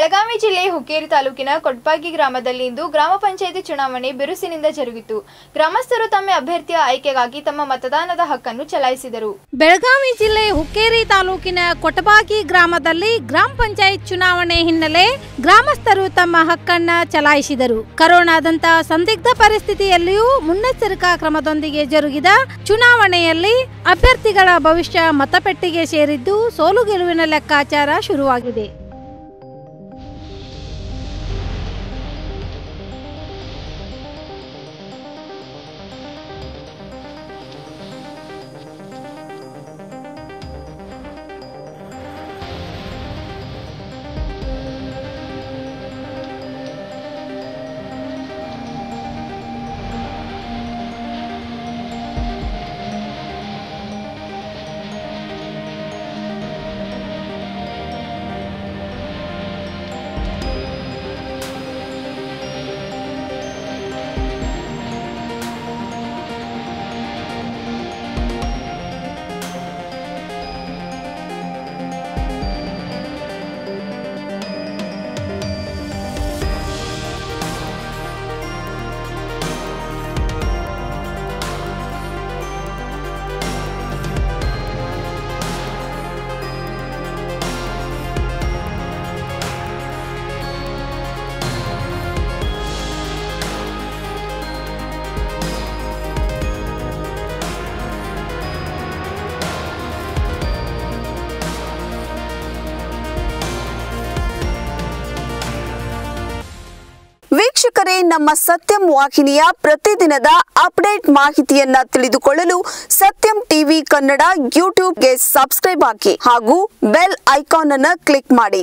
ಬೆಳಗಾವಿ ಜಿಲ್ಲೆ ಹುಕ್ಕೇರಿ ತಾಲೂಕಿನ ಕೊಟ್ಪಾಗಿ ಗ್ರಾಮದಲ್ಲಿ ಇಂದು ಗ್ರಾಮ ಪಂಚಾಯಿತಿ ಚುನಾವಣೆ ಬಿರುಸಿನಿಂದ ಜರುಗಿತು. ಗ್ರಾಮಸ್ಥರು ತಮ್ಮ ಅಭ್ಯರ್ಥಿಯ ಆಯ್ಕೆಗಾಗಿ ತಮ್ಮ ಮತದಾನದ ಹಕ್ಕನ್ನು ಚಲಾಯಿಸಿದರು. ಬೆಳಗಾವಿ ಜಿಲ್ಲೆ ಹುಕ್ಕೇರಿ ತಾಲೂಕಿನ ಕೊಟ್ಪಾಗಿ ಗ್ರಾಮದಲ್ಲಿ ಗ್ರಾಮ ಪಂಚಾಯತ್ ಚುನಾವಣೆ ಹಿನ್ನೆಲೆ ಗ್ರಾಮಸ್ಥರು ತಮ್ಮ ಹಕ್ಕನ್ನ ಚಲಾಯಿಸಿದರು. ಕರೋನಾದಂತಹ ಸಂದಿಗ್ಧ ಪರಿಸ್ಥಿತಿಯಲ್ಲಿಯೂ ಮುನ್ನೆಚ್ಚರಿಕಾ ಕ್ರಮದೊಂದಿಗೆ ಜರುಗಿದ ಚುನಾವಣೆಯಲ್ಲಿ ಅಭ್ಯರ್ಥಿಗಳ ಭವಿಷ್ಯ ಮತಪೆಟ್ಟಿಗೆ ಸೇರಿದ್ದು ಸೋಲು ಗೆಲುವಿನ ಲೆಕ್ಕಾಚಾರ ಶುರುವಾಗಿದೆ. ವೀಕ್ಷಕರೇ, ನಮ್ಮ ಸತ್ಯಂ ವಾಹಿನಿಯ ಪ್ರತಿದಿನದ ಅಪ್ಡೇಟ್ ಮಾಹಿತಿಯನ್ನ ತಿಳಿದುಕೊಳ್ಳಲು ಸತ್ಯಂ ಟಿವಿ ಕನ್ನಡ ಯೂಟ್ಯೂಬ್ಗೆ ಸಬ್ಸ್ಕ್ರೈಬ್ ಆಗಿ ಹಾಗೂ ಬೆಲ್ ಐಕಾನ್ ಅನ್ನು ಕ್ಲಿಕ್ ಮಾಡಿ.